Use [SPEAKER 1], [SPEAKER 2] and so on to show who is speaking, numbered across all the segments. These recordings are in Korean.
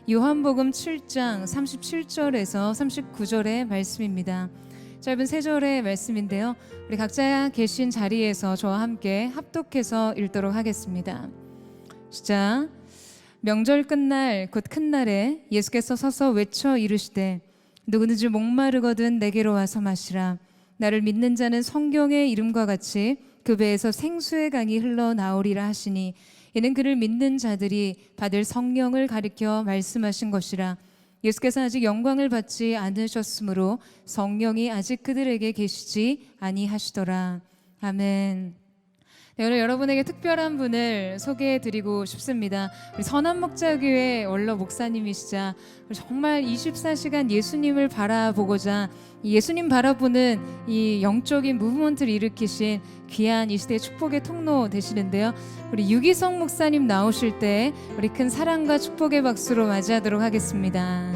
[SPEAKER 1] 요한복음 7장 37절에서 39절의 말씀입니다. 짧은 3절의 말씀인데요. 우리 각자 계신 자리에서 저와 함께 합독해서 읽도록 하겠습니다. 시작. 명절 끝날 곧 큰 날에 예수께서 서서 외쳐 이르시되 누구든지 목마르거든 내게로 와서 마시라. 나를 믿는 자는 성경의 이름과 같이 그 배에서 생수의 강이 흘러나오리라 하시니 이는 그를 믿는 자들이 받을 성령을 가리켜 말씀하신 것이라. 예수께서 아직 영광을 받지 않으셨으므로 성령이 아직 그들에게 계시지 아니하시더라. 아멘. 네, 오늘 여러분에게 특별한 분을 소개해드리고 싶습니다. 우리 선한목자교회 원로 목사님이시자 정말 24시간 예수님을 바라보고자 예수님 바라보는 이 영적인 무브먼트를 일으키신 귀한 이 시대의 축복의 통로 되시는데요. 우리 유기성 목사님 나오실 때 우리 큰 사랑과 축복의 박수로 맞이하도록 하겠습니다.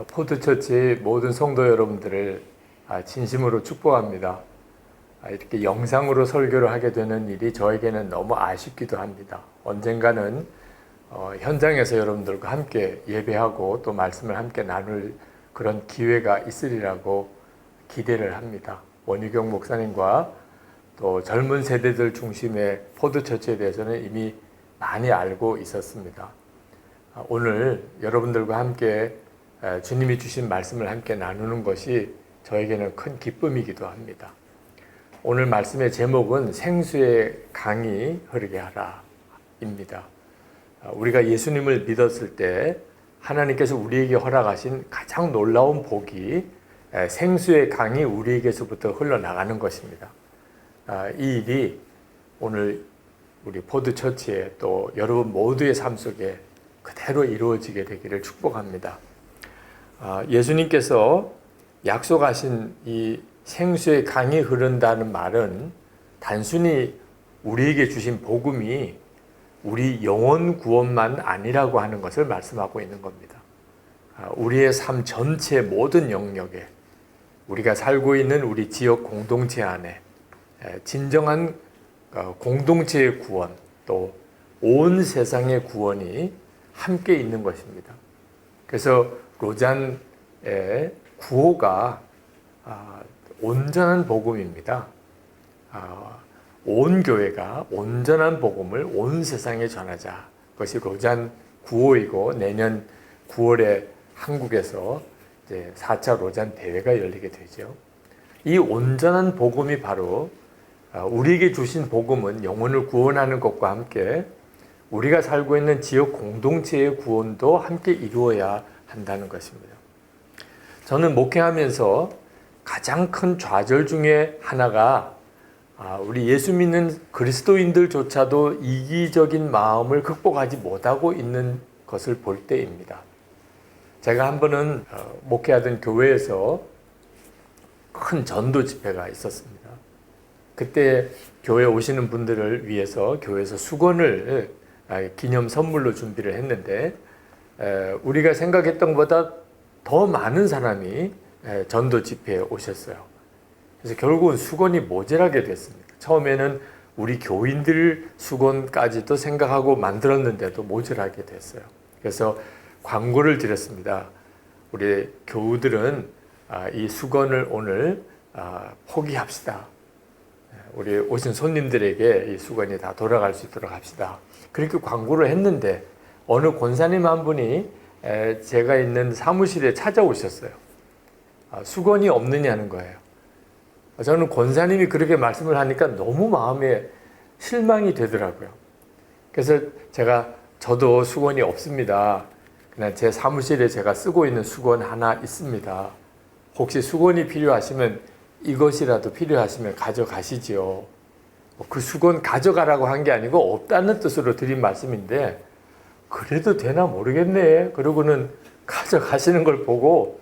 [SPEAKER 2] 포드처치 모든 성도 여러분들을 진심으로 축복합니다. 이렇게 영상으로 설교를 하게 되는 일이 저에게는 너무 아쉽기도 합니다. 언젠가는 현장에서 여러분들과 함께 예배하고 또 말씀을 함께 나눌 그런 기회가 있으리라고 기대를 합니다. 원희경 목사님과 또 젊은 세대들 중심의 포드처치에 대해서는 이미 많이 알고 있었습니다. 오늘 여러분들과 함께 주님이 주신 말씀을 함께 나누는 것이 저에게는 큰 기쁨이기도 합니다. 오늘 말씀의 제목은 생수의 강이 흐르게 하라 입니다. 우리가 예수님을 믿었을 때 하나님께서 우리에게 허락하신 가장 놀라운 복이 생수의 강이 우리에게서부터 흘러나가는 것입니다. 이 일이 오늘 우리 포드처치에 또 여러분 모두의 삶 속에 그대로 이루어지게 되기를 축복합니다. 예수님께서 약속하신 이 생수의 강이 흐른다는 말은 단순히 우리에게 주신 복음이 우리 영혼 구원만 아니라고 하는 것을 말씀하고 있는 겁니다. 우리의 삶 전체 모든 영역에 우리가 살고 있는 우리 지역 공동체 안에 진정한 공동체의 구원 또 온 세상의 구원이 함께 있는 것입니다. 그래서 로잔의 구호가 온전한 복음입니다. 온 교회가 온전한 복음을 온 세상에 전하자. 그것이 로잔 구호이고 내년 9월에 한국에서 이제 4차 로잔 대회가 열리게 되죠. 이 온전한 복음이 바로 우리에게 주신 복음은 영혼을 구원하는 것과 함께 우리가 살고 있는 지역 공동체의 구원도 함께 이루어야 한다는 것입니다. 저는 목회하면서 가장 큰 좌절 중에 하나가 우리 예수 믿는 그리스도인들조차도 이기적인 마음을 극복하지 못하고 있는 것을 볼 때입니다. 제가 한 번은 목회하던 교회에서 큰 전도 집회가 있었습니다. 그때 교회에 오시는 분들을 위해서 교회에서 수건을 기념 선물로 준비를 했는데 우리가 생각했던 것보다 더 많은 사람이 전도 집회에 오셨어요. 그래서 결국은 수건이 모자라게 됐습니다. 처음에는 우리 교인들 수건까지도 생각하고 만들었는데도 모자라게 됐어요. 그래서 광고를 드렸습니다. 우리 교우들은 이 수건을 오늘 포기합시다. 우리 오신 손님들에게 이 수건이 다 돌아갈 수 있도록 합시다. 그렇게 광고를 했는데 어느 권사님 한 분이 제가 있는 사무실에 찾아오셨어요. 수건이 없느냐는 거예요. 저는 권사님이 그렇게 말씀을 하니까 너무 마음에 실망이 되더라고요. 그래서 저도 수건이 없습니다. 그냥 제 사무실에 제가 쓰고 있는 수건 하나 있습니다. 혹시 수건이 필요하시면 이것이라도 필요하시면 가져가시지요. 그 수건 가져가라고 한 게 아니고 없다는 뜻으로 드린 말씀인데 그래도 되나 모르겠네. 그러고는 가져가시는 걸 보고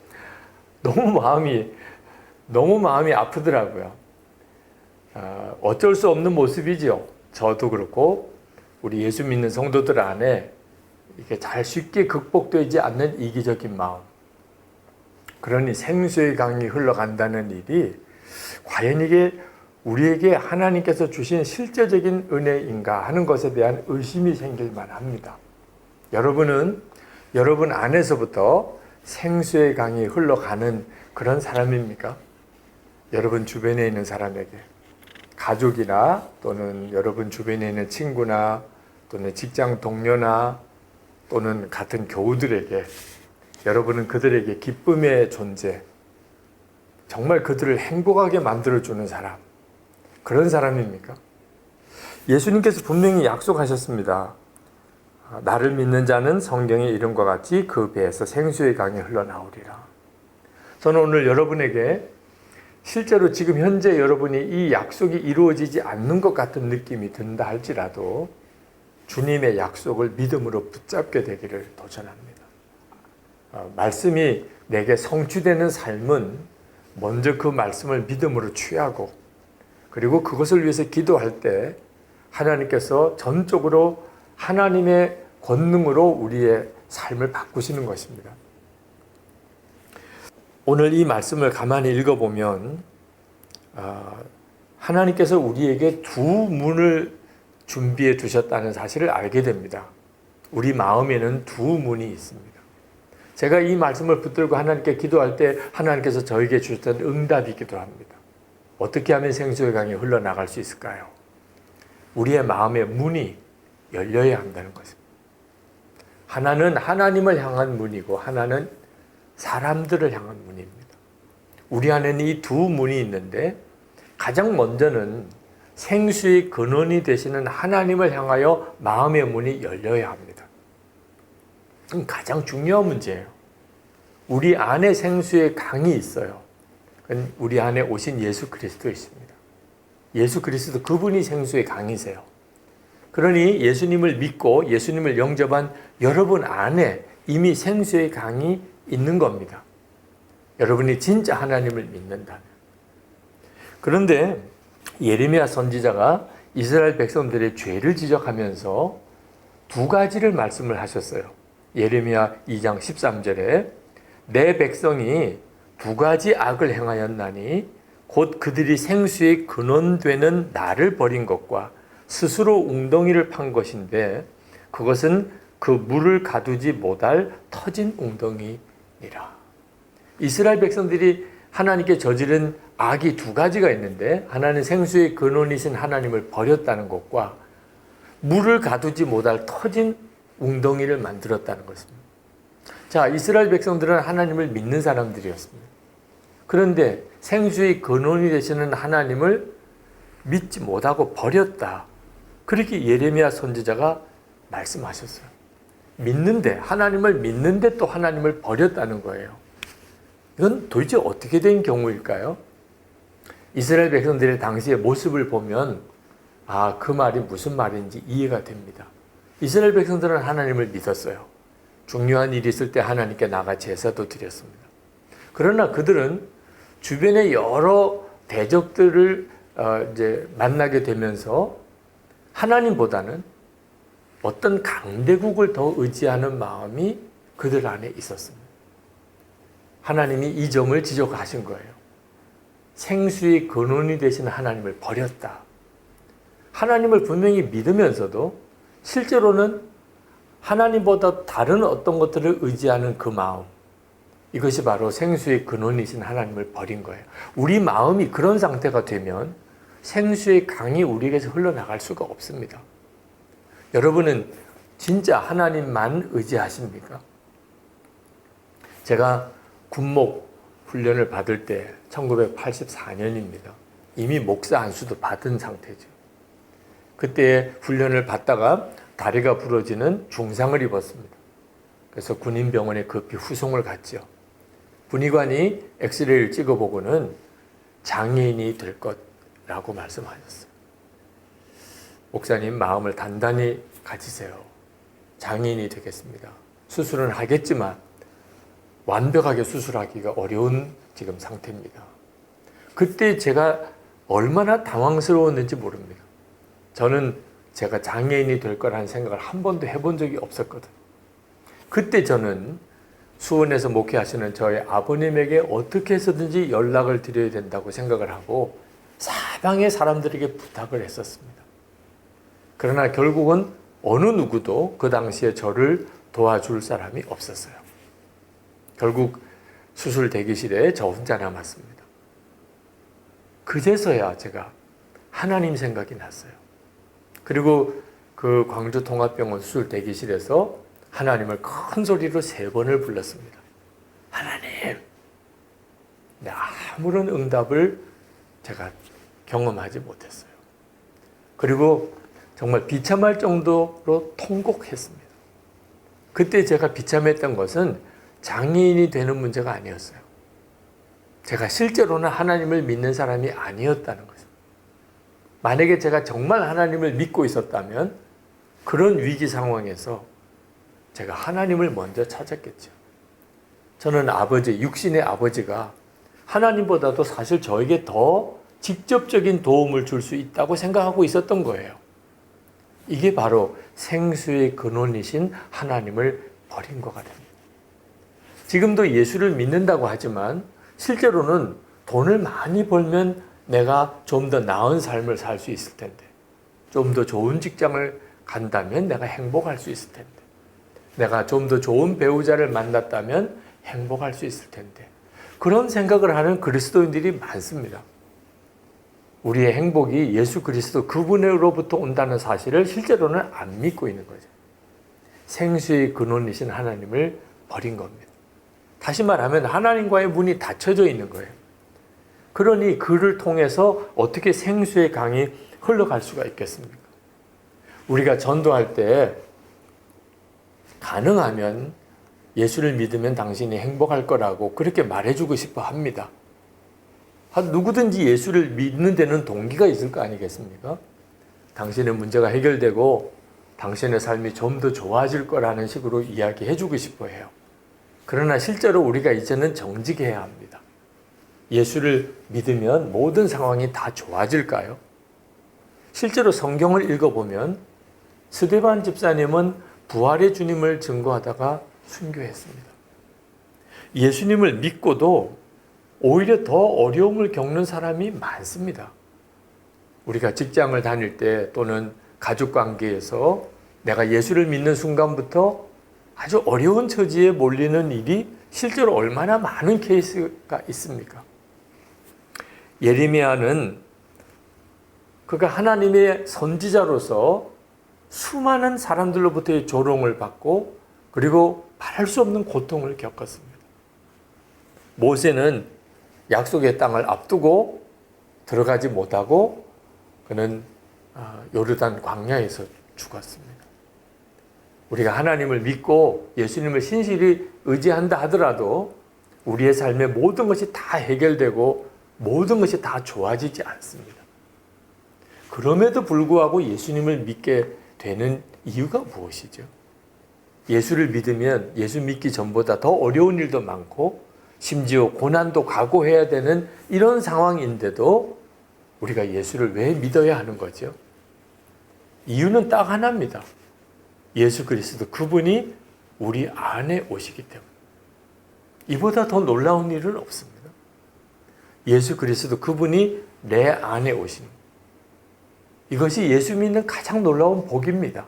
[SPEAKER 2] 너무 마음이 아프더라고요. 어쩔 수 없는 모습이죠. 저도 그렇고 우리 예수 믿는 성도들 안에 이게 잘 쉽게 극복되지 않는 이기적인 마음. 그러니 생수의 강이 흘러간다는 일이 과연 이게 우리에게 하나님께서 주신 실제적인 은혜인가 하는 것에 대한 의심이 생길 만합니다. 여러분은 여러분 안에서부터 생수의 강이 흘러가는 그런 사람입니까? 여러분 주변에 있는 사람에게, 가족이나 또는 여러분 주변에 있는 친구나 또는 직장 동료나 또는 같은 교우들에게 여러분은 그들에게 기쁨의 존재, 정말 그들을 행복하게 만들어주는 사람, 그런 사람입니까? 예수님께서 분명히 약속하셨습니다. 나를 믿는 자는 성경의 이름과 같이 그 배에서 생수의 강이 흘러나오리라. 저는 오늘 여러분에게 실제로 지금 현재 여러분이 이 약속이 이루어지지 않는 것 같은 느낌이 든다 할지라도 주님의 약속을 믿음으로 붙잡게 되기를 도전합니다. 말씀이 내게 성취되는 삶은 먼저 그 말씀을 믿음으로 취하고 그리고 그것을 위해서 기도할 때 하나님께서 전적으로 하나님의 권능으로 우리의 삶을 바꾸시는 것입니다. 오늘 이 말씀을 가만히 읽어보면 하나님께서 우리에게 두 문을 준비해 두셨다는 사실을 알게 됩니다. 우리 마음에는 두 문이 있습니다. 제가 이 말씀을 붙들고 하나님께 기도할 때 하나님께서 저에게 주셨던 응답이기도 합니다. 어떻게 하면 생수의 강이 흘러나갈 수 있을까요? 우리의 마음의 문이 열려야 한다는 것입니다. 하나는 하나님을 향한 문이고 하나는 사람들을 향한 문입니다. 우리 안에는 이 두 문이 있는데 가장 먼저는 생수의 근원이 되시는 하나님을 향하여 마음의 문이 열려야 합니다. 그건 가장 중요한 문제예요. 우리 안에 생수의 강이 있어요. 그건 우리 안에 오신 예수 그리스도이십니다. 예수 그리스도 그분이 생수의 강이세요. 그러니 예수님을 믿고 예수님을 영접한 여러분 안에 이미 생수의 강이 있는 겁니다. 여러분이 진짜 하나님을 믿는다면. 그런데 예레미야 선지자가 이스라엘 백성들의 죄를 지적하면서 두 가지를 말씀을 하셨어요. 예레미야 2장 13절에 내 백성이 두 가지 악을 행하였나니 곧 그들이 생수의 근원되는 나를 버린 것과 스스로 웅덩이를 판 것인데 그것은 그 물을 가두지 못할 터진 웅덩이니라. 이스라엘 백성들이 하나님께 저지른 악이 두 가지가 있는데 하나는 생수의 근원이신 하나님을 버렸다는 것과 물을 가두지 못할 터진 웅덩이를 만들었다는 것입니다. 자, 이스라엘 백성들은 하나님을 믿는 사람들이었습니다. 그런데 생수의 근원이 되시는 하나님을 믿지 못하고 버렸다. 그렇게 예레미야 선지자가 말씀하셨어요. 믿는데, 하나님을 믿는데 또 하나님을 버렸다는 거예요. 이건 도대체 어떻게 된 경우일까요? 이스라엘 백성들의 당시의 모습을 보면 그 말이 무슨 말인지 이해가 됩니다. 이스라엘 백성들은 하나님을 믿었어요. 중요한 일이 있을 때 하나님께 나가 제사도 드렸습니다. 그러나 그들은 주변의 여러 대적들을 이제 만나게 되면서 하나님보다는 어떤 강대국을 더 의지하는 마음이 그들 안에 있었습니다. 하나님이 이 점을 지적하신 거예요. 생수의 근원이 되신 하나님을 버렸다. 하나님을 분명히 믿으면서도 실제로는 하나님보다 다른 어떤 것들을 의지하는 그 마음, 이것이 바로 생수의 근원이신 하나님을 버린 거예요. 우리 마음이 그런 상태가 되면 생수의 강이 우리에게서 흘러나갈 수가 없습니다. 여러분은 진짜 하나님만 의지하십니까? 제가 군목 훈련을 받을 때 1984년입니다. 이미 목사 안수도 받은 상태죠. 그때 훈련을 받다가 다리가 부러지는 중상을 입었습니다. 그래서 군인병원에 급히 후송을 갔죠. 군의관이 엑스레이를 찍어보고는 장애인이 될 것라고 말씀하셨어요. 목사님, 마음을 단단히 가지세요. 장애인이 되겠습니다. 수술은 하겠지만 완벽하게 수술하기가 어려운 지금 상태입니다. 그때 제가 얼마나 당황스러웠는지 모릅니다. 저는 제가 장애인이 될 거라는 생각을 한 번도 해본 적이 없었거든요. 그때 저는 수원에서 목회하시는 저희 아버님에게 어떻게 해서든지 연락을 드려야 된다고 생각을 하고 사방의 사람들에게 부탁을 했었습니다. 그러나 결국은 어느 누구도 그 당시에 저를 도와줄 사람이 없었어요. 결국 수술 대기실에 저 혼자 남았습니다. 그제서야 제가 하나님 생각이 났어요. 그리고 그 광주 통합병원 수술 대기실에서 하나님을 큰 소리로 3번을 불렀습니다. 하나님! 네, 아무런 응답을 제가 경험하지 못했어요. 그리고 정말 비참할 정도로 통곡했습니다. 그때 제가 비참했던 것은 장애인이 되는 문제가 아니었어요. 제가 실제로는 하나님을 믿는 사람이 아니었다는 거죠. 만약에 제가 정말 하나님을 믿고 있었다면 그런 위기 상황에서 제가 하나님을 먼저 찾았겠죠. 저는 육신의 아버지가 하나님보다도 사실 저에게 더 직접적인 도움을 줄 수 있다고 생각하고 있었던 거예요. 이게 바로 생수의 근원이신 하나님을 버린 것 같아요. 지금도 예수를 믿는다고 하지만 실제로는 돈을 많이 벌면 내가 좀 더 나은 삶을 살 수 있을 텐데, 좀 더 좋은 직장을 간다면 내가 행복할 수 있을 텐데, 내가 좀 더 좋은 배우자를 만났다면 행복할 수 있을 텐데, 그런 생각을 하는 그리스도인들이 많습니다. 우리의 행복이 예수 그리스도 그분으로부터 온다는 사실을 실제로는 안 믿고 있는 거죠. 생수의 근원이신 하나님을 버린 겁니다. 다시 말하면 하나님과의 문이 닫혀져 있는 거예요. 그러니 그를 통해서 어떻게 생수의 강이 흘러갈 수가 있겠습니까? 우리가 전도할 때 가능하면 예수를 믿으면 당신이 행복할 거라고 그렇게 말해주고 싶어 합니다. 누구든지 예수를 믿는 데는 동기가 있을 거 아니겠습니까? 당신의 문제가 해결되고 당신의 삶이 좀 더 좋아질 거라는 식으로 이야기해주고 싶어 해요. 그러나 실제로 우리가 이제는 정직해야 합니다. 예수를 믿으면 모든 상황이 다 좋아질까요? 실제로 성경을 읽어보면 스데반 집사님은 부활의 주님을 증거하다가 순교했습니다. 예수님을 믿고도 오히려 더 어려움을 겪는 사람이 많습니다. 우리가 직장을 다닐 때 또는 가족관계에서 내가 예수를 믿는 순간부터 아주 어려운 처지에 몰리는 일이 실제로 얼마나 많은 케이스가 있습니까? 예레미야는 그가 하나님의 선지자로서 수많은 사람들로부터의 조롱을 받고 그리고 말할 수 없는 고통을 겪었습니다. 모세는 약속의 땅을 앞두고 들어가지 못하고 그는 요르단 광야에서 죽었습니다. 우리가 하나님을 믿고 예수님을 신실히 의지한다 하더라도 우리의 삶의 모든 것이 다 해결되고 모든 것이 다 좋아지지 않습니다. 그럼에도 불구하고 예수님을 믿게 되는 이유가 무엇이죠? 예수를 믿으면 예수 믿기 전보다 더 어려운 일도 많고 심지어 고난도 각오해야 되는 이런 상황인데도 우리가 예수를 왜 믿어야 하는 거죠? 이유는 딱 하나입니다. 예수 그리스도 그분이 우리 안에 오시기 때문에. 이보다 더 놀라운 일은 없습니다. 예수 그리스도 그분이 내 안에 오시는 것. 이것이 예수 믿는 가장 놀라운 복입니다.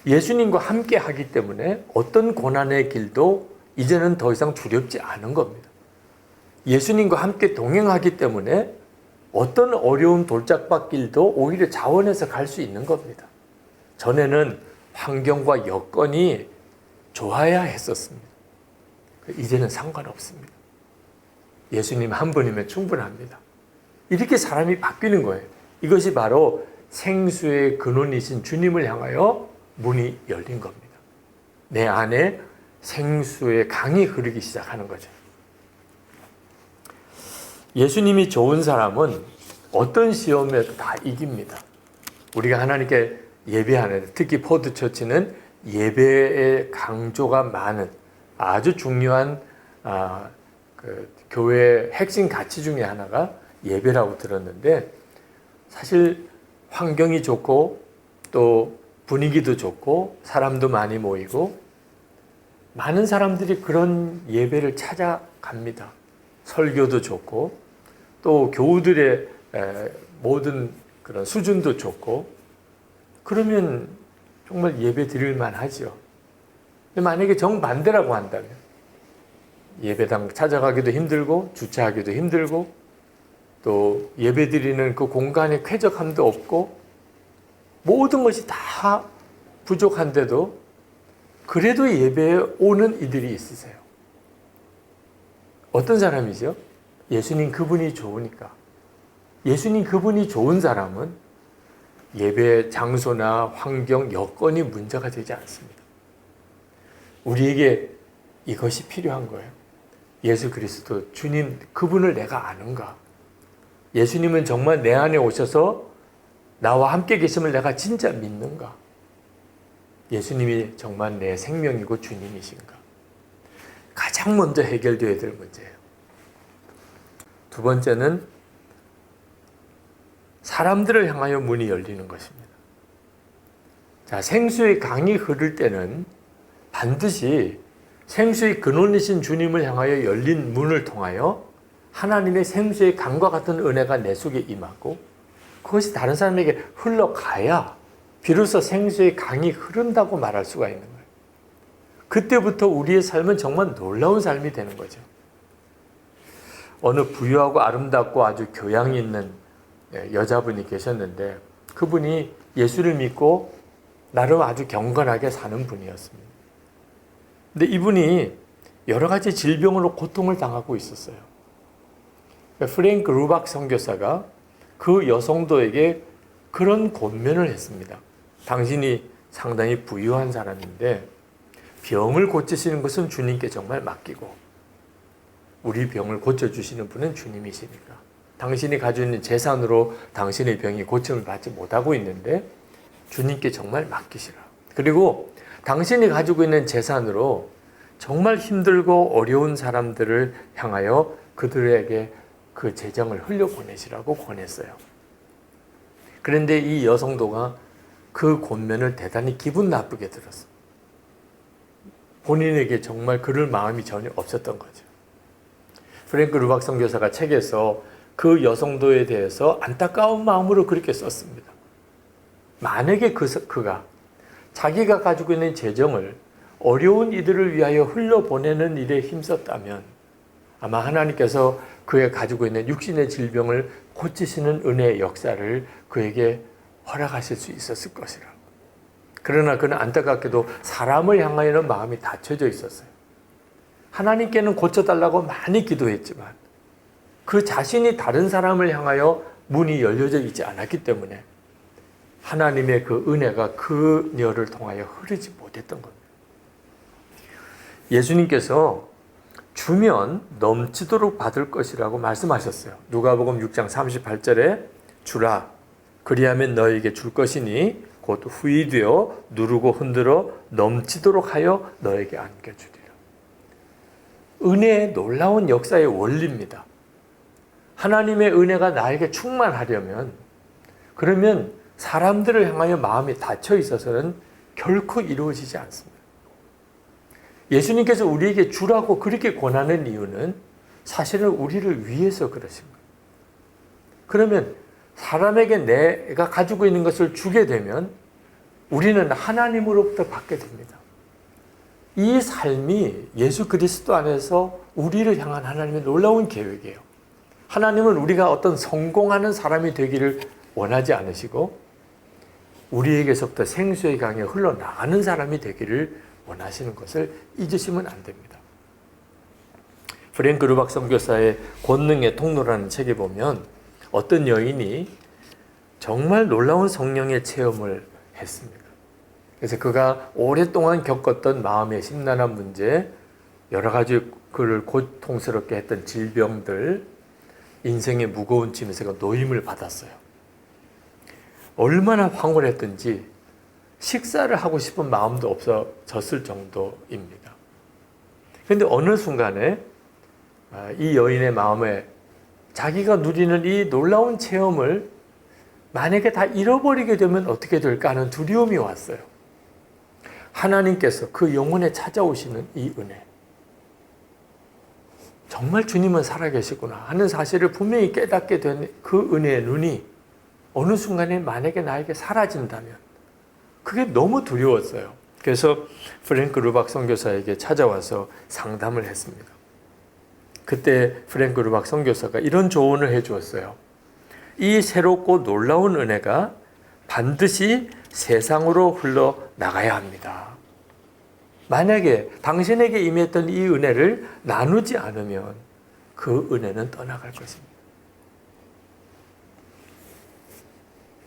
[SPEAKER 2] 예수님과 함께 하기 때문에 어떤 고난의 길도 이제는 더 이상 두렵지 않은 겁니다. 예수님과 함께 동행하기 때문에 어떤 어려운 돌짝밭길도 오히려 자원해서 갈 수 있는 겁니다. 전에는 환경과 여건이 좋아야 했었습니다. 이제는 상관없습니다. 예수님 한 분이면 충분합니다. 이렇게 사람이 바뀌는 거예요. 이것이 바로 생수의 근원이신 주님을 향하여 문이 열린 겁니다. 내 안에 생수의 강이 흐르기 시작하는 거죠. 예수님이 좋은 사람은 어떤 시험에도 다 이깁니다. 우리가 하나님께 예배하는, 특히 포드처치는 예배의 강조가 많은 아주 중요한 교회의 핵심 가치 중에 하나가 예배라고 들었는데, 사실 환경이 좋고 또 분위기도 좋고 사람도 많이 모이고 많은 사람들이 그런 예배를 찾아갑니다. 설교도 좋고 또 교우들의 모든 그런 수준도 좋고 그러면 정말 예배 드릴 만하죠. 만약에 정반대라고 한다면 예배당 찾아가기도 힘들고 주차하기도 힘들고 또 예배 드리는 그 공간의 쾌적함도 없고 모든 것이 다 부족한데도 그래도 예배에 오는 이들이 있으세요. 어떤 사람이죠? 예수님 그분이 좋으니까. 예수님 그분이 좋은 사람은 예배 장소나 환경, 여건이 문제가 되지 않습니다. 우리에게 이것이 필요한 거예요. 예수 그리스도 주님 그분을 내가 아는가? 예수님은 정말 내 안에 오셔서 나와 함께 계심을 내가 진짜 믿는가? 예수님이 정말 내 생명이고 주님이신가? 가장 먼저 해결되어야 될 문제예요. 두 번째는 사람들을 향하여 문이 열리는 것입니다. 자, 생수의 강이 흐를 때는 반드시 생수의 근원이신 주님을 향하여 열린 문을 통하여 하나님의 생수의 강과 같은 은혜가 내 속에 임하고 그것이 다른 사람에게 흘러가야 비로소 생수의 강이 흐른다고 말할 수가 있는 거예요. 그때부터 우리의 삶은 정말 놀라운 삶이 되는 거죠. 어느 부유하고 아름답고 아주 교양이 있는 여자분이 계셨는데 그분이 예수를 믿고 나름 아주 경건하게 사는 분이었습니다. 근데 이분이 여러 가지 질병으로 고통을 당하고 있었어요. 프랭크 루박 선교사가 그 여성도에게 그런 권면을 했습니다. 당신이 상당히 부유한 사람인데 병을 고치시는 것은 주님께 정말 맡기고 우리 병을 고쳐주시는 분은 주님이시니까 당신이 가지고 있는 재산으로 당신의 병이 고침을 받지 못하고 있는데 주님께 정말 맡기시라. 그리고 당신이 가지고 있는 재산으로 정말 힘들고 어려운 사람들을 향하여 그들에게 그 재정을 흘려보내시라고 권했어요. 그런데 이 여성도가 그 권면을 대단히 기분 나쁘게 들었어요. 본인에게 정말 그럴 마음이 전혀 없었던 거죠. 프랭크 루박 선교사가 책에서 그 여성도에 대해서 안타까운 마음으로 그렇게 썼습니다. 만약에 그가 자기가 가지고 있는 재정을 어려운 이들을 위하여 흘려보내는 일에 힘썼다면 아마 하나님께서 그의 가지고 있는 육신의 질병을 고치시는 은혜의 역사를 그에게 허락하실 수 있었을 것이라. 그러나 그는 안타깝게도 사람을 향하여는 마음이 닫혀져 있었어요. 하나님께는 고쳐달라고 많이 기도했지만 그 자신이 다른 사람을 향하여 문이 열려져 있지 않았기 때문에 하나님의 그 은혜가 그녀를 통하여 흐르지 못했던 겁니다. 예수님께서 주면 넘치도록 받을 것이라고 말씀하셨어요. 누가복음 6장 38절에 주라 그리하면 너에게 줄 것이니 곧 후이 되어 누르고 흔들어 넘치도록 하여 너에게 안겨주리라. 은혜의 놀라운 역사의 원리입니다. 하나님의 은혜가 나에게 충만하려면 그러면 사람들을 향하여 마음이 닫혀 있어서는 결코 이루어지지 않습니다. 예수님께서 우리에게 주라고 그렇게 권하는 이유는 사실은 우리를 위해서 그러신 거예요. 그러면 사람에게 내가 가지고 있는 것을 주게 되면 우리는 하나님으로부터 받게 됩니다. 이 삶이 예수 그리스도 안에서 우리를 향한 하나님의 놀라운 계획이에요. 하나님은 우리가 어떤 성공하는 사람이 되기를 원하지 않으시고 우리에게서부터 생수의 강에 흘러나가는 사람이 되기를 원하시는 것을 잊으시면 안 됩니다. 프랭크 루박 선교사의 권능의 통로라는 책에 보면 어떤 여인이 정말 놀라운 성령의 체험을 했습니다. 그래서 그가 오랫동안 겪었던 마음의 심란한 문제, 여러 가지 그를 고통스럽게 했던 질병들, 인생의 무거운 짐에서 그가 노임을 받았어요. 얼마나 황홀했던지 식사를 하고 싶은 마음도 없어졌을 정도입니다. 그런데 어느 순간에 이 여인의 마음에 자기가 누리는 이 놀라운 체험을 만약에 다 잃어버리게 되면 어떻게 될까 하는 두려움이 왔어요. 하나님께서 그 영혼에 찾아오시는 이 은혜, 정말 주님은 살아계시구나 하는 사실을 분명히 깨닫게 된 그 은혜의 눈이 어느 순간에 만약에 나에게 사라진다면 그게 너무 두려웠어요. 그래서 프랭크 루박 선교사에게 찾아와서 상담을 했습니다. 그때 프랭크 루박 선교사가 이런 조언을 해주었어요. 이 새롭고 놀라운 은혜가 반드시 세상으로 흘러나가야 합니다. 만약에 당신에게 임했던 이 은혜를 나누지 않으면 그 은혜는 떠나갈 것입니다.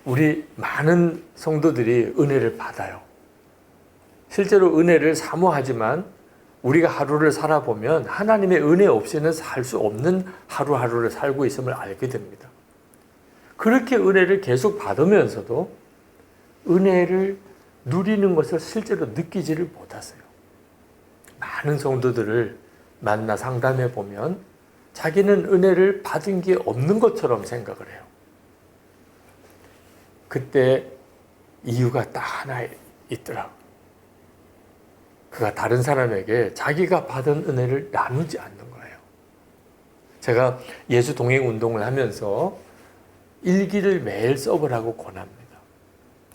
[SPEAKER 2] 우리 많은 성도들이 은혜를 받아요. 실제로 은혜를 사모하지만 우리가 하루를 살아보면 하나님의 은혜 없이는 살 수 없는 하루하루를 살고 있음을 알게 됩니다. 그렇게 은혜를 계속 받으면서도 은혜를 누리는 것을 실제로 느끼지를 못하세요. 많은 성도들을 만나 상담해 보면 자기는 은혜를 받은 게 없는 것처럼 생각을 해요. 그때 이유가 딱 하나 있더라고요. 그가 다른 사람에게 자기가 받은 은혜를 나누지 않는 거예요. 제가 예수 동행 운동을 하면서 일기를 매일 써보라고 권합니다.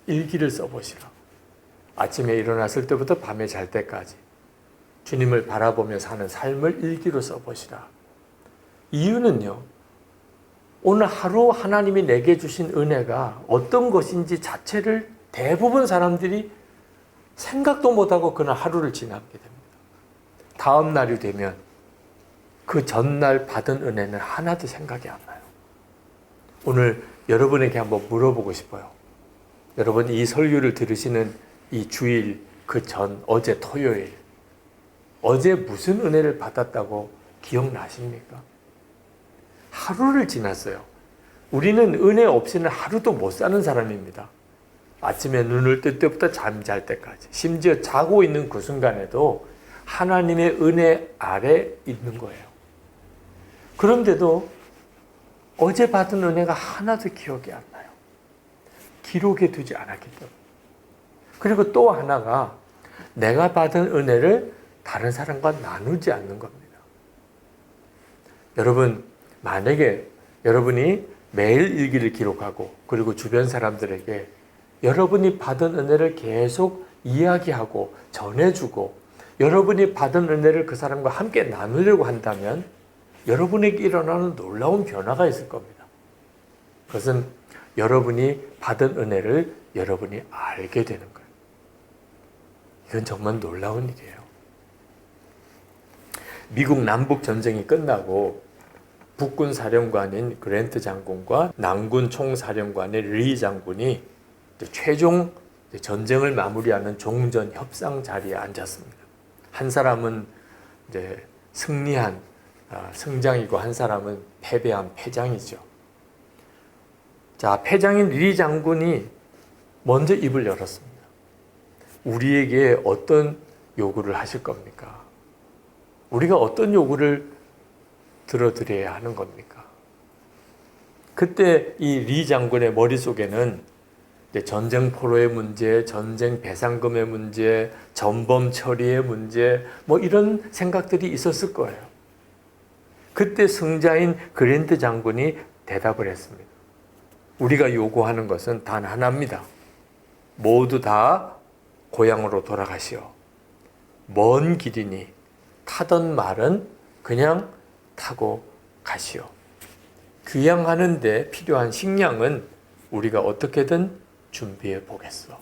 [SPEAKER 2] 일기를 써보시라고. 아침에 일어났을 때부터 밤에 잘 때까지 주님을 바라보며 사는 삶을 일기로 써보시라. 이유는요, 오늘 하루 하나님이 내게 주신 은혜가 어떤 것인지 자체를 대부분 사람들이 생각도 못하고 그날 하루를 지나게 됩니다. 다음 날이 되면 그 전날 받은 은혜는 하나도 생각이 안 나요. 오늘 여러분에게 한번 물어보고 싶어요. 여러분 이 설교를 들으시는 이 주일 그 전 어제 토요일 어제 무슨 은혜를 받았다고 기억나십니까? 하루를 지났어요. 우리는 은혜 없이는 하루도 못 사는 사람입니다. 아침에 눈을 뜰 때부터 잠잘 때까지, 심지어 자고 있는 그 순간에도 하나님의 은혜 아래 있는 거예요. 그런데도 어제 받은 은혜가 하나도 기억이 안 나요. 기록에 두지 않았기 때문에. 그리고 또 하나가 내가 받은 은혜를 다른 사람과 나누지 않는 겁니다. 여러분, 만약에 여러분이 매일 일기를 기록하고 그리고 주변 사람들에게 여러분이 받은 은혜를 계속 이야기하고 전해주고 여러분이 받은 은혜를 그 사람과 함께 나누려고 한다면 여러분에게 일어나는 놀라운 변화가 있을 겁니다. 그것은 여러분이 받은 은혜를 여러분이 알게 되는 거예요. 이건 정말 놀라운 일이에요. 미국 남북 전쟁이 끝나고 북군 사령관인 그랜트 장군과 남군 총사령관인 리 장군이 최종 전쟁을 마무리하는 종전 협상 자리에 앉았습니다. 한 사람은 이제 승리한 승장이고 한 사람은 패배한 패장이죠. 자, 패장인 리 장군이 먼저 입을 열었습니다. 우리에게 어떤 요구를 하실 겁니까? 우리가 어떤 요구를 들어드려야 하는 겁니까? 그때 이 리 장군의 머릿속에는 전쟁 포로의 문제, 전쟁 배상금의 문제, 전범 처리의 문제, 뭐 이런 생각들이 있었을 거예요. 그때 승자인 그랜트 장군이 대답을 했습니다. 우리가 요구하는 것은 단 하나입니다. 모두 다 고향으로 돌아가시오. 먼 길이니 타던 말은 그냥 타고 가시오. 귀향하는 데 필요한 식량은 우리가 어떻게든 준비해 보겠어.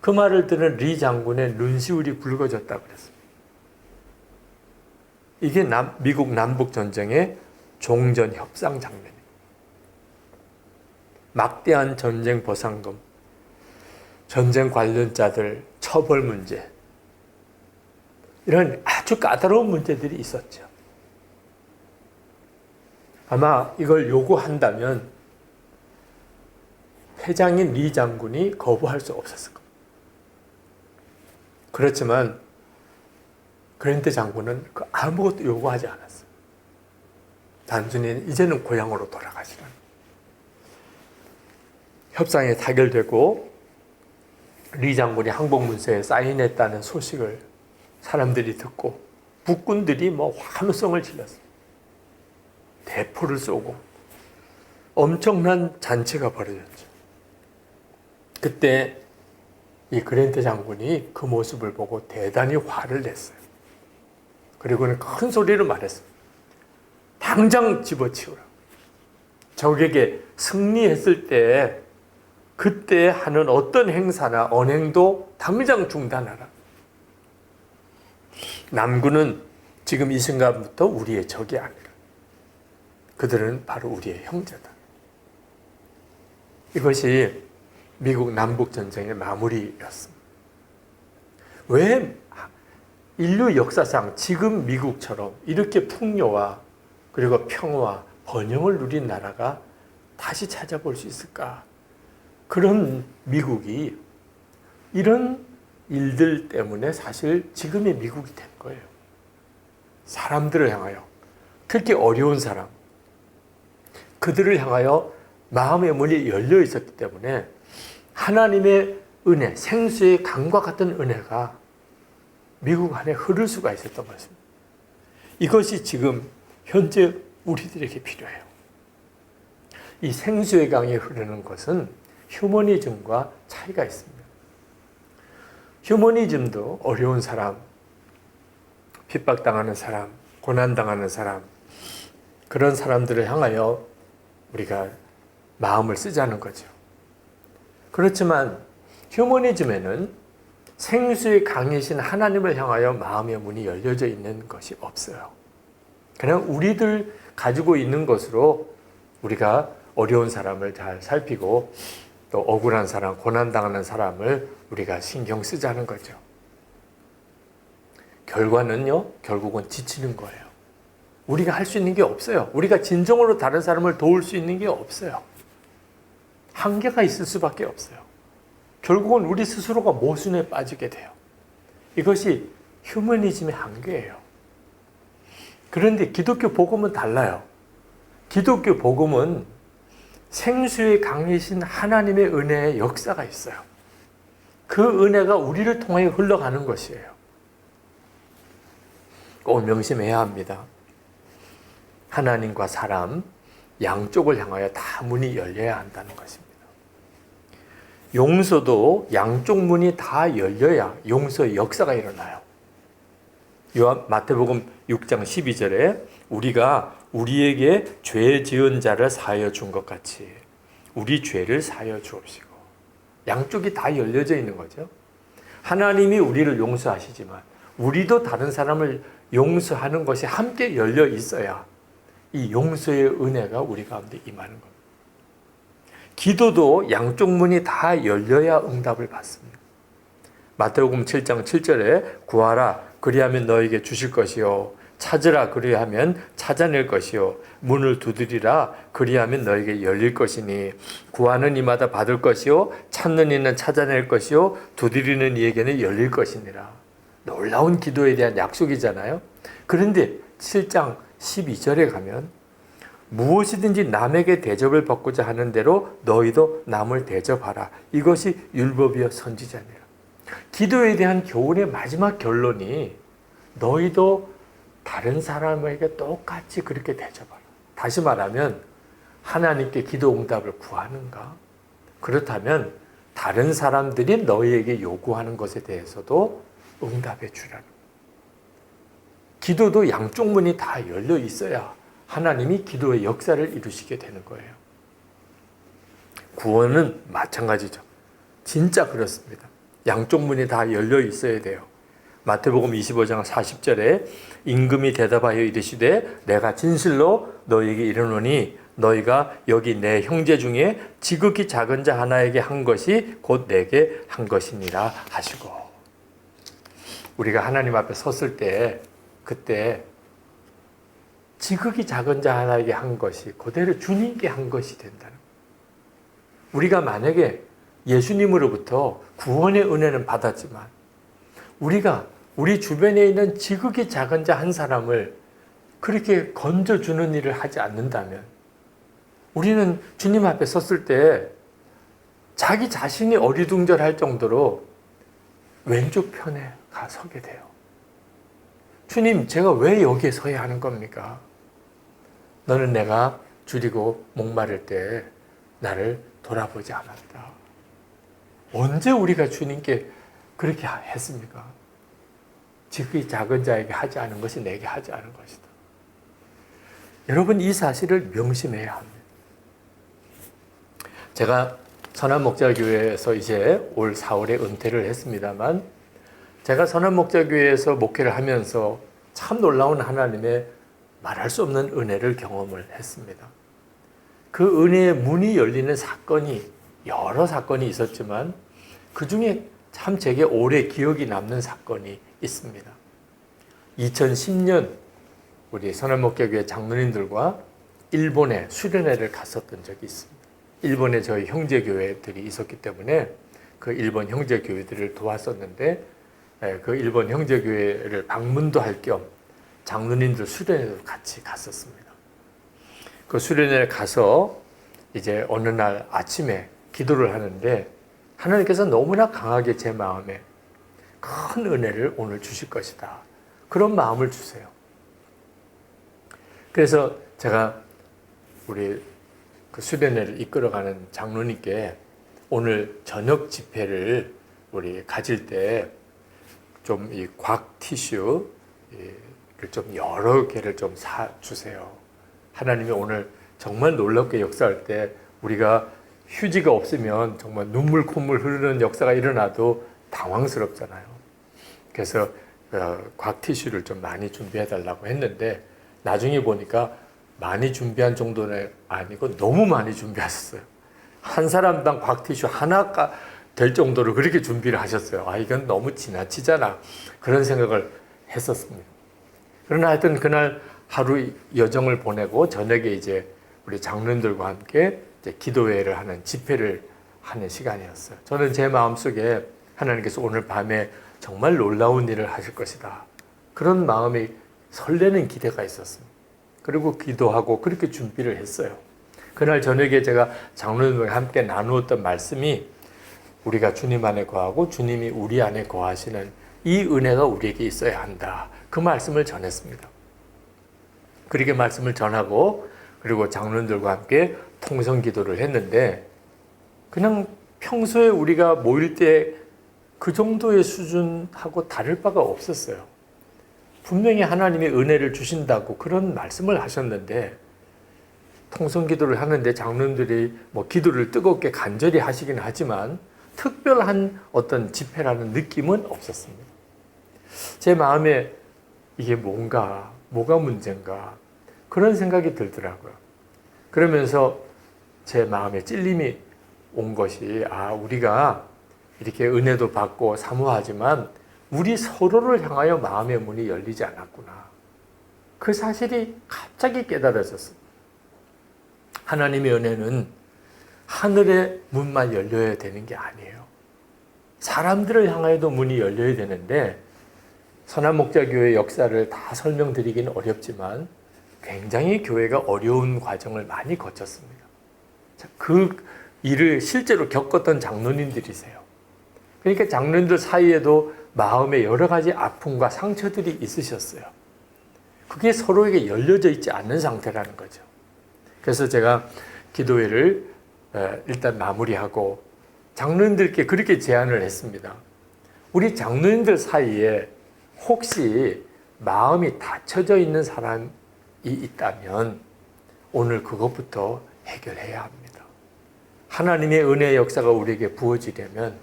[SPEAKER 2] 그 말을 들은 리 장군의 눈시울이 붉어졌다고 그랬습니다. 이게 미국 남북 전쟁의 종전 협상 장면입니다. 막대한 전쟁 보상금, 전쟁 관련자들 처벌 문제, 이런 아주 까다로운 문제들이 있었죠. 아마 이걸 요구한다면 패장인 리 장군이 거부할 수 없었을 겁니다. 그렇지만 그랜트 장군은 아무것도 요구하지 않았어요. 단순히 이제는 고향으로 돌아가시라는. 협상이 타결되고 리 장군이 항복문서에 사인했다는 소식을 사람들이 듣고 북군들이 뭐 환호성을 질렀어요. 대포를 쏘고 엄청난 잔치가 벌어졌죠. 그때 이 그랜트 장군이 그 모습을 보고 대단히 화를 냈어요. 그리고는 큰 소리로 말했어요. 당장 집어치우라. 적에게 승리했을 때 그때 하는 어떤 행사나 언행도 당장 중단하라. 남군은 지금 이 순간부터 우리의 적이 아니라 그들은 바로 우리의 형제다. 이것이 미국 남북전쟁의 마무리였습니다. 왜 인류 역사상 지금 미국처럼 이렇게 풍요와 그리고 평화, 번영을 누린 나라가 다시 찾아볼 수 있을까? 그런 미국이 이런 일들 때문에 사실 지금의 미국이 된 거예요. 사람들을 향하여, 특히 어려운 사람, 그들을 향하여 마음의 문이 열려 있었기 때문에 하나님의 은혜, 생수의 강과 같은 은혜가 미국 안에 흐를 수가 있었던 것입니다. 이것이 지금 현재 우리들에게 필요해요. 이 생수의 강이 흐르는 것은 휴머니즘과 차이가 있습니다. 휴머니즘도 어려운 사람, 핍박당하는 사람, 고난당하는 사람, 그런 사람들을 향하여 우리가 마음을 쓰자는 거죠. 그렇지만 휴머니즘에는 생수의 강이신 하나님을 향하여 마음의 문이 열려져 있는 것이 없어요. 그냥 우리들 가지고 있는 것으로 우리가 어려운 사람을 잘 살피고 또 억울한 사람, 고난당하는 사람을 우리가 신경 쓰자는 거죠. 결과는요, 결국은 지치는 거예요. 우리가 할 수 있는 게 없어요. 우리가 진정으로 다른 사람을 도울 수 있는 게 없어요. 한계가 있을 수밖에 없어요. 결국은 우리 스스로가 모순에 빠지게 돼요. 이것이 휴머니즘의 한계예요. 그런데 기독교 복음은 달라요. 기독교 복음은 생수의 강이신 하나님의 은혜의 역사가 있어요. 그 은혜가 우리를 통해 흘러가는 것이에요. 꼭 명심해야 합니다. 하나님과 사람 양쪽을 향하여 다 문이 열려야 한다는 것입니다. 용서도 양쪽 문이 다 열려야 용서의 역사가 일어나요. 마태복음 6장 12절에 우리가 우리에게 죄 지은 자를 사하여 준 것 같이 우리 죄를 사하여 주옵시고, 양쪽이 다 열려져 있는 거죠. 하나님이 우리를 용서하시지만 우리도 다른 사람을 용서하는 것이 함께 열려 있어야 이 용서의 은혜가 우리 가운데 임하는 겁니다. 기도도 양쪽 문이 다 열려야 응답을 받습니다. 마태복음 7장 7절에 구하라 그리하면 너에게 주실 것이요 찾으라 그리하면 찾아낼 것이요 문을 두드리라 그리하면 너에게 열릴 것이니 구하는 이마다 받을 것이요 찾는 이는 찾아낼 것이요 두드리는 이에게는 열릴 것이니라. 놀라운 기도에 대한 약속이잖아요. 그런데 7장 12절에 가면 무엇이든지 남에게 대접을 받고자 하는 대로 너희도 남을 대접하라. 이것이 율법이여 선지자니라. 기도에 대한 교훈의 마지막 결론이 너희도 다른 사람에게 똑같이 그렇게 대접하라. 다시 말하면 하나님께 기도 응답을 구하는가? 그렇다면 다른 사람들이 너희에게 요구하는 것에 대해서도 응답해 주라는. 기도도 양쪽 문이 다 열려 있어야 하나님이 기도의 역사를 이루시게 되는 거예요. 구원은 마찬가지죠. 진짜 그렇습니다. 양쪽 문이 다 열려 있어야 돼요. 마태복음 25장 40절에 임금이 대답하여 이르시되 내가 진실로 너희에게 이르노니 너희가 여기 내 형제 중에 지극히 작은 자 하나에게 한 것이 곧 내게 한 것이니라 하시고, 우리가 하나님 앞에 섰을 때 그때 지극히 작은 자 하나에게 한 것이 그대로 주님께 한 것이 된다는 거예요. 우리가 만약에 예수님으로부터 구원의 은혜는 받았지만 우리가 우리 주변에 있는 지극히 작은 자 한 사람을 그렇게 건져주는 일을 하지 않는다면 우리는 주님 앞에 섰을 때 자기 자신이 어리둥절할 정도로 왼쪽 편에 가 서게 돼요. 주님, 제가 왜 여기에 서야 하는 겁니까? 너는 내가 줄이고 목마를 때 나를 돌아보지 않았다. 언제 우리가 주님께 그렇게 했습니까? 지극히 작은 자에게 하지 않은 것이 내게 하지 않은 것이다. 여러분, 이 사실을 명심해야 합니다. 제가 선한목자교회에서 이제 올 4월에 은퇴를 했습니다만, 제가 선한목자교회에서 목회를 하면서 참 놀라운 하나님의 말할 수 없는 은혜를 경험을 했습니다. 그 은혜의 문이 열리는 사건이 여러 사건이 있었지만 그 중에 참 제게 오래 기억이 남는 사건이 있습니다. 2010년 우리 선한목자교회 장로님들과 일본에 수련회를 갔었던 적이 있습니다. 일본에 저희 형제교회들이 있었기 때문에 그 일본 형제교회들을 도왔었는데, 그 일본 형제교회를 방문도 할 겸 장로님들 수련회도 같이 갔었습니다. 그 수련회에 가서 이제 어느 날 아침에 기도를 하는데 하나님께서 너무나 강하게 제 마음에 큰 은혜를 오늘 주실 것이다, 그런 마음을 주세요. 그래서 제가 우리 그 수련회를 이끌어가는 장로님께 오늘 저녁 집회를 우리 가질 때 좀 이 곽 티슈를 좀 여러 개를 좀 사 주세요. 하나님이 오늘 정말 놀랍게 역사할 때 우리가 휴지가 없으면 정말 눈물 콧물 흐르는 역사가 일어나도 당황스럽잖아요. 그래서 곽 티슈를 좀 많이 준비해 달라고 했는데 나중에 보니까 많이 준비한 정도는 아니고 너무 많이 준비하셨어요. 한 사람당 곽 티슈 하나가 될 정도로 그렇게 준비를 하셨어요. 아, 이건 너무 지나치잖아, 그런 생각을 했었습니다. 그러나 하여튼 그날 하루 여정을 보내고 저녁에 이제 우리 장로님들과 함께 이제 기도회를 하는 집회를 하는 시간이었어요. 저는 제 마음속에 하나님께서 오늘 밤에 정말 놀라운 일을 하실 것이다, 그런 마음이 설레는 기대가 있었습니다. 그리고 기도하고 그렇게 준비를 했어요. 그날 저녁에 제가 장로님들과 함께 나누었던 말씀이 우리가 주님 안에 거하고 주님이 우리 안에 거하시는 이 은혜가 우리에게 있어야 한다, 그 말씀을 전했습니다. 그렇게 말씀을 전하고 그리고 장로님들과 함께 통성 기도를 했는데 그냥 평소에 우리가 모일 때 그 정도의 수준하고 다를 바가 없었어요. 분명히 하나님이 은혜를 주신다고 그런 말씀을 하셨는데 통성 기도를 하는데 장로님들이 뭐 기도를 뜨겁게 간절히 하시긴 하지만 특별한 어떤 집회라는 느낌은 없었습니다. 제 마음에 이게 뭐가 문제인가, 그런 생각이 들더라고요. 그러면서 제 마음에 찔림이 온 것이, 우리가 이렇게 은혜도 받고 사모하지만 우리 서로를 향하여 마음의 문이 열리지 않았구나, 그 사실이 갑자기 깨달아졌습니다. 하나님의 은혜는 하늘의 문만 열려야 되는 게 아니에요. 사람들을 향하여도 문이 열려야 되는데 선한목자교회 역사를 다 설명드리기는 어렵지만 굉장히 교회가 어려운 과정을 많이 거쳤습니다. 그 일을 실제로 겪었던 장로님들이세요. 그러니까 장로님들 사이에도 마음에 여러 가지 아픔과 상처들이 있으셨어요. 그게 서로에게 열려져 있지 않는 상태라는 거죠. 그래서 제가 기도회를 일단 마무리하고 장로님들께 그렇게 제안을 했습니다. 우리 장로님들 사이에 혹시 마음이 닫혀져 있는 사람이 있다면 오늘 그것부터 해결해야 합니다. 하나님의 은혜의 역사가 우리에게 부어지려면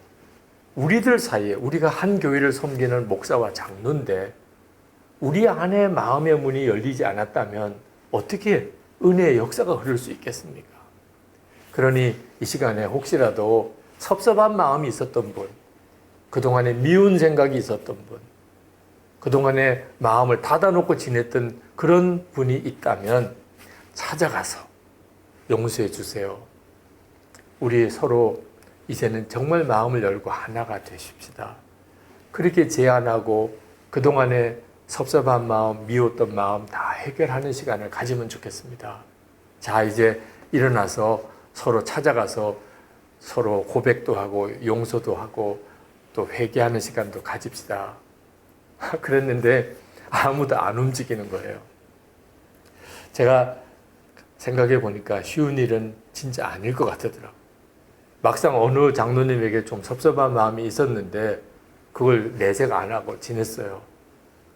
[SPEAKER 2] 우리들 사이에, 우리가 한 교회를 섬기는 목사와 장로인데 우리 안에 마음의 문이 열리지 않았다면 어떻게 은혜의 역사가 흐를 수 있겠습니까? 그러니 이 시간에 혹시라도 섭섭한 마음이 있었던 분, 그동안에 미운 생각이 있었던 분, 그동안에 마음을 닫아놓고 지냈던 그런 분이 있다면 찾아가서 용서해 주세요. 우리 서로 이제는 정말 마음을 열고 하나가 되십시다. 그렇게 제안하고 그동안에 섭섭한 마음, 미웠던 마음 다 해결하는 시간을 가지면 좋겠습니다. 자, 이제 일어나서 서로 찾아가서 서로 고백도 하고 용서도 하고 또 회개하는 시간도 가집시다. 그랬는데 아무도 안 움직이는 거예요. 제가 생각해 보니까 쉬운 일은 진짜 아닐 것 같더라고요. 막상 어느 장로님에게 좀 섭섭한 마음이 있었는데 그걸 내색 안 하고 지냈어요.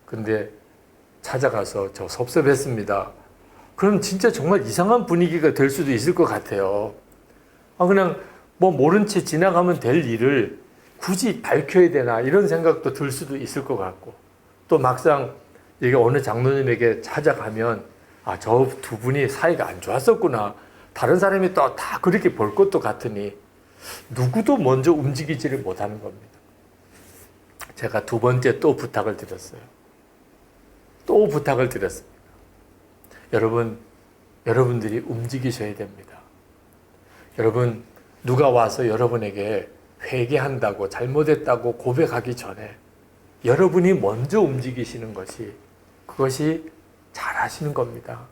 [SPEAKER 2] 근데 찾아가서 저 섭섭했습니다. 그럼 진짜 정말 이상한 분위기가 될 수도 있을 것 같아요. 그냥 뭐 모른 채 지나가면 될 일을 굳이 밝혀야 되나 이런 생각도 들 수도 있을 것 같고, 또 막상 이게 어느 장로님에게 찾아가면 저 두 분이 사이가 안 좋았었구나, 다른 사람이 또 다 그렇게 볼 것도 같으니 누구도 먼저 움직이지를 못하는 겁니다. 제가 두 번째 또 부탁을 드렸어요. 또 부탁을 드렸습니다. 여러분들이 움직이셔야 됩니다. 여러분, 누가 와서 여러분에게 회개한다고 잘못했다고 고백하기 전에 여러분이 먼저 움직이시는 것이, 그것이 잘하시는 겁니다.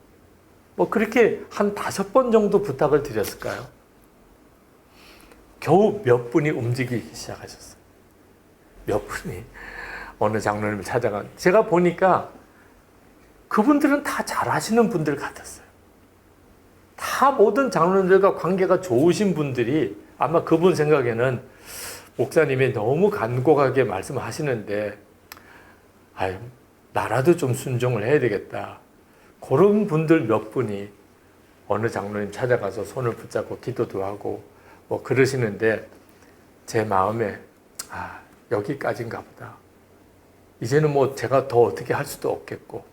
[SPEAKER 2] 뭐 그렇게 한 5번 정도 부탁을 드렸을까요? 겨우 몇 분이 움직이기 시작하셨어요. 몇 분이 어느 장로님을 찾아간, 제가 보니까 그분들은 다 잘하시는 분들 같았어요. 다 모든 장로님들과 관계가 좋으신 분들이 아마 그분 생각에는 목사님이 너무 간곡하게 말씀하시는데 나라도 좀 순종을 해야 되겠다. 그런 분들 몇 분이 어느 장로님 찾아가서 손을 붙잡고 기도도 하고 뭐 그러시는데, 제 마음에 여기까지인가 보다. 이제는 뭐 제가 더 어떻게 할 수도 없겠고,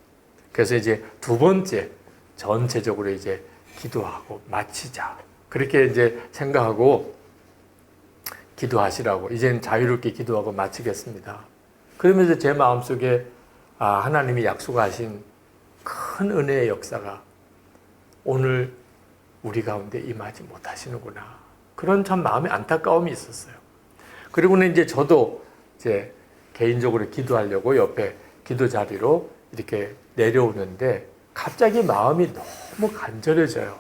[SPEAKER 2] 그래서 이제 두 번째 전체적으로 이제 기도하고 마치자, 그렇게 이제 생각하고 기도하시라고, 이제는 자유롭게 기도하고 마치겠습니다. 그러면서 제 마음속에 하나님이 약속하신 큰 은혜의 역사가 오늘 우리 가운데 임하지 못하시는구나, 그런 참 마음의 안타까움이 있었어요. 그리고는 이제 저도 이제 개인적으로 기도하려고 옆에 기도 자리로 이렇게 내려오는데 갑자기 마음이 너무 간절해져요.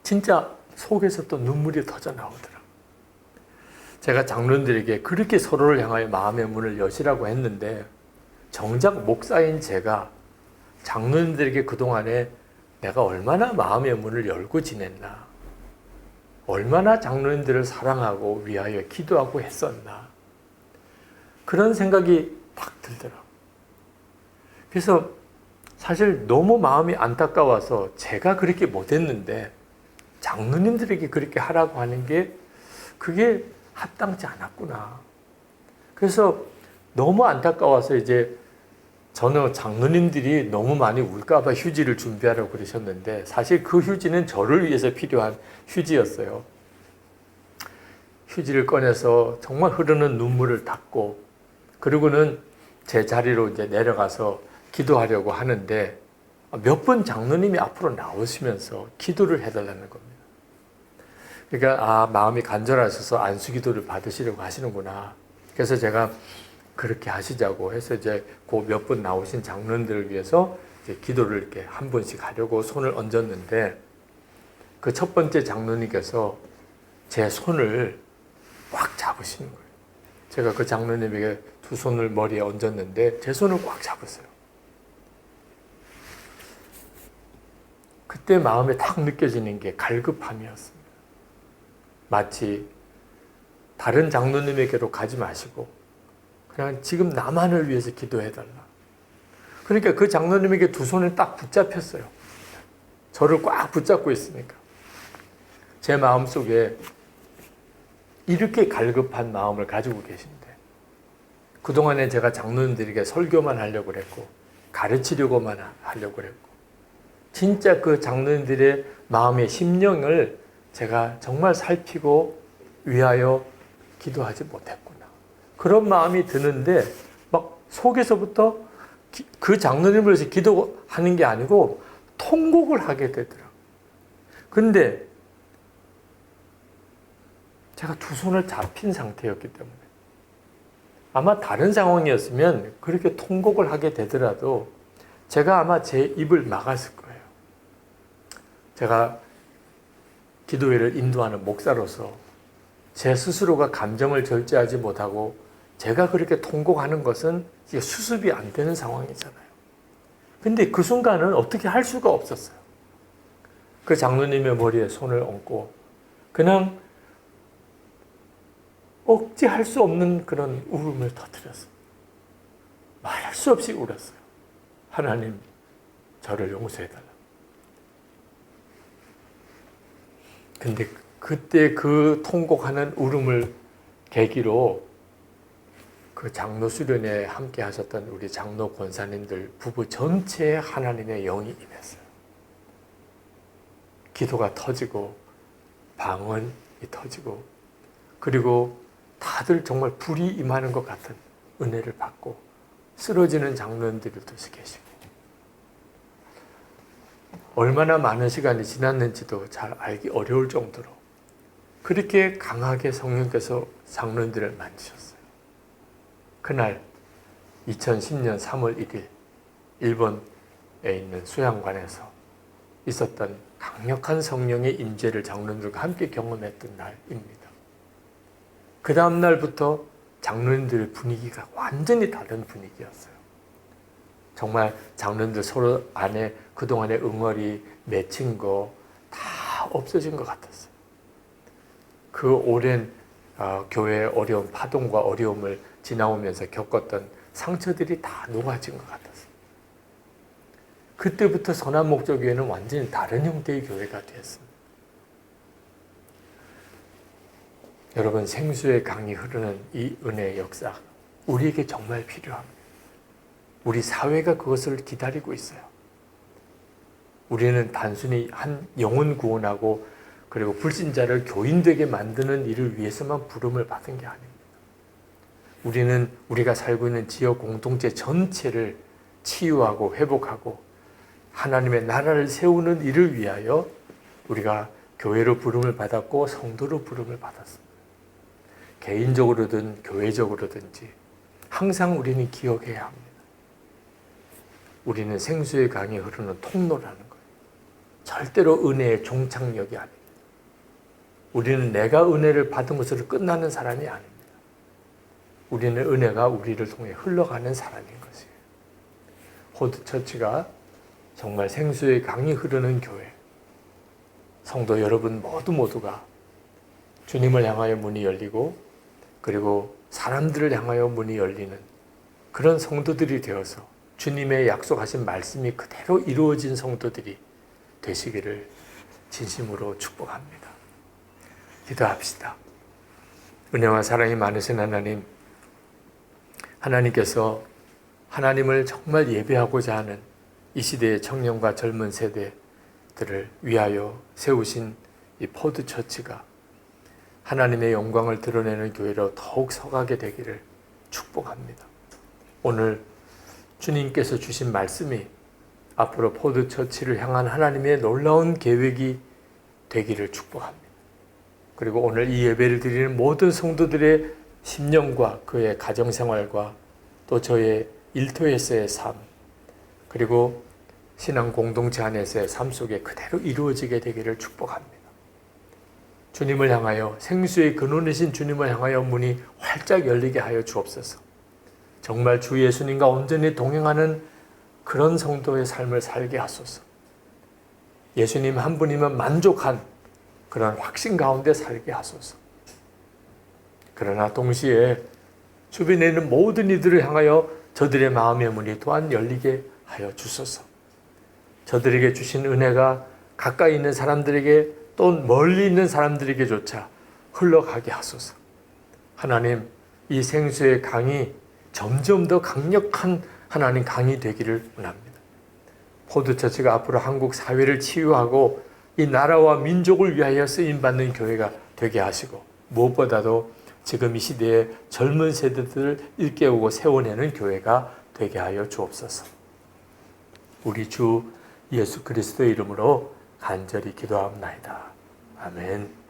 [SPEAKER 2] 진짜 속에서 또 눈물이 터져 나오더라고요. 제가 장로님들에게 그렇게 서로를 향하여 마음의 문을 여시라고 했는데, 정작 목사인 제가 장로님들에게 그동안에 내가 얼마나 마음의 문을 열고 지냈나, 얼마나 장로님들을 사랑하고 위하여 기도하고 했었나, 그런 생각이 딱 들더라고요. 그래서 사실 너무 마음이 안타까워서 제가 그렇게 못했는데 장로님들에게 그렇게 하라고 하는 게 그게 합당치 않았구나. 그래서 너무 안타까워서 이제 저는 장로님들이 너무 많이 울까봐 휴지를 준비하라고 그러셨는데, 사실 그 휴지는 저를 위해서 필요한 휴지였어요. 휴지를 꺼내서 정말 흐르는 눈물을 닦고, 그리고는 제 자리로 이제 내려가서 기도하려고 하는데 몇 번 장로님이 앞으로 나오시면서 기도를 해달라는 겁니다. 그러니까 마음이 간절하셔서 안수기도를 받으시려고 하시는구나. 그래서 제가 그렇게 하시자고 해서 이제 그 몇 분 나오신 장로님들을 위해서 이제 기도를 이렇게 한 번씩 하려고 손을 얹었는데, 그 첫 번째 장로님께서 제 손을 꽉 잡으시는 거예요. 제가 그 장로님에게 두 손을 머리에 얹었는데 제 손을 꽉 잡으세요. 그때 마음에 딱 느껴지는 게 갈급함이었습니다. 마치 다른 장로님에게로 가지 마시고 그냥 지금 나만을 위해서 기도해달라. 그러니까 그 장로님에게 두 손을 딱 붙잡혔어요. 저를 꽉 붙잡고 있으니까. 제 마음속에 이렇게 갈급한 마음을 가지고 계신데, 그동안에 제가 장로님들에게 설교만 하려고 그랬고 가르치려고만 하려고 그랬고, 진짜 그 장로님들의 마음의 심령을 제가 정말 살피고 위하여 기도하지 못했구나, 그런 마음이 드는데, 막 속에서부터 그 장로님을 위해서 기도하는 게 아니고 통곡을 하게 되더라고요. 근데 제가 두 손을 잡힌 상태였기 때문에, 아마 다른 상황이었으면 그렇게 통곡을 하게 되더라도 제가 아마 제 입을 막았을 거예요. 제가 기도회를 인도하는 목사로서 제 스스로가 감정을 절제하지 못하고 제가 그렇게 통곡하는 것은 이게 수습이 안 되는 상황이잖아요. 근데 그 순간은 어떻게 할 수가 없었어요. 그 장로님의 머리에 손을 얹고 그냥 억제할 수 없는 그런 울음을 터뜨렸어요. 말할 수 없이 울었어요. 하나님, 저를 용서해달라. 근데 그때 그 통곡하는 울음을 계기로 그 장로 수련회에 함께 하셨던 우리 장로 권사님들 부부 전체에 하나님의 영이 임했어요. 기도가 터지고 방언이 터지고 그리고 다들 정말 불이 임하는 것 같은 은혜를 받고 쓰러지는 장로님들도 계시고 얼마나 많은 시간이 지났는지도 잘 알기 어려울 정도로 그렇게 강하게 성령께서 장로님들을 만지셨어요. 그날 2010년 3월 1일 일본에 있는 수양관에서 있었던 강력한 성령의 임재를 장로님들과 함께 경험했던 날입니다. 그 다음 날부터 장로님들의 분위기가 완전히 다른 분위기였어요. 정말 장로님들 서로 안에 그동안의 응어리 맺힌 거 다 없어진 것 같았어요. 그 오랜 교회의 어려운 파동과 어려움을 지나오면서 겪었던 상처들이 다 녹아진 것 같았어요. 그때부터 선한 목적교회는 완전히 다른 형태의 교회가 되었습니다. 여러분, 생수의 강이 흐르는 이 은혜의 역사 우리에게 정말 필요합니다. 우리 사회가 그것을 기다리고 있어요. 우리는 단순히 한 영혼 구원하고 그리고 불신자를 교인되게 만드는 일을 위해서만 부름을 받은 게 아닙니다. 우리는 우리가 살고 있는 지역 공동체 전체를 치유하고 회복하고 하나님의 나라를 세우는 일을 위하여 우리가 교회로 부름을 받았고 성도로 부름을 받았습니다. 개인적으로든 교회적으로든지 항상 우리는 기억해야 합니다. 우리는 생수의 강이 흐르는 통로라는 거예요. 절대로 은혜의 종착역이 아닙니다. 우리는 내가 은혜를 받은 것으로 끝나는 사람이 아닙니다. 우리는 은혜가 우리를 통해 흘러가는 사람인 것이에요. 호드처치가 정말 생수의 강이 흐르는 교회, 성도 여러분 모두가 주님을 향하여 문이 열리고 그리고 사람들을 향하여 문이 열리는 그런 성도들이 되어서 주님의 약속하신 말씀이 그대로 이루어진 성도들이 되시기를 진심으로 축복합니다. 기도합시다. 은혜와 사랑이 많으신 하나님, 하나님께서 하나님을 정말 예배하고자 하는 이 시대의 청년과 젊은 세대들을 위하여 세우신 이 포드처치가 하나님의 영광을 드러내는 교회로 더욱 서가게 되기를 축복합니다. 오늘 주님께서 주신 말씀이 앞으로 포드처치를 향한 하나님의 놀라운 계획이 되기를 축복합니다. 그리고 오늘 이 예배를 드리는 모든 성도들의 심령과 그의 가정생활과 또 저의 일터에서의 삶 그리고 신앙 공동체 안에서의 삶 속에 그대로 이루어지게 되기를 축복합니다. 주님을 향하여 생수의 근원이신 주님을 향하여 문이 활짝 열리게 하여 주옵소서. 정말 주 예수님과 온전히 동행하는 그런 성도의 삶을 살게 하소서. 예수님 한 분이면 만족한 그런 확신 가운데 살게 하소서. 그러나 동시에 주변에 있는 모든 이들을 향하여 저들의 마음의 문이 또한 열리게 하여 주소서. 저들에게 주신 은혜가 가까이 있는 사람들에게 또 멀리 있는 사람들에게조차 흘러가게 하소서. 하나님, 이 생수의 강이 점점 더 강력한 하나님 강이 되기를 원합니다. 포드처치가 앞으로 한국 사회를 치유하고 이 나라와 민족을 위하여 쓰임받는 교회가 되게 하시고 무엇보다도 지금 이 시대의 젊은 세대들을 일깨우고 세워내는 교회가 되게 하여 주옵소서. 우리 주 예수 그리스도의 이름으로 간절히 기도합나이다. 아멘.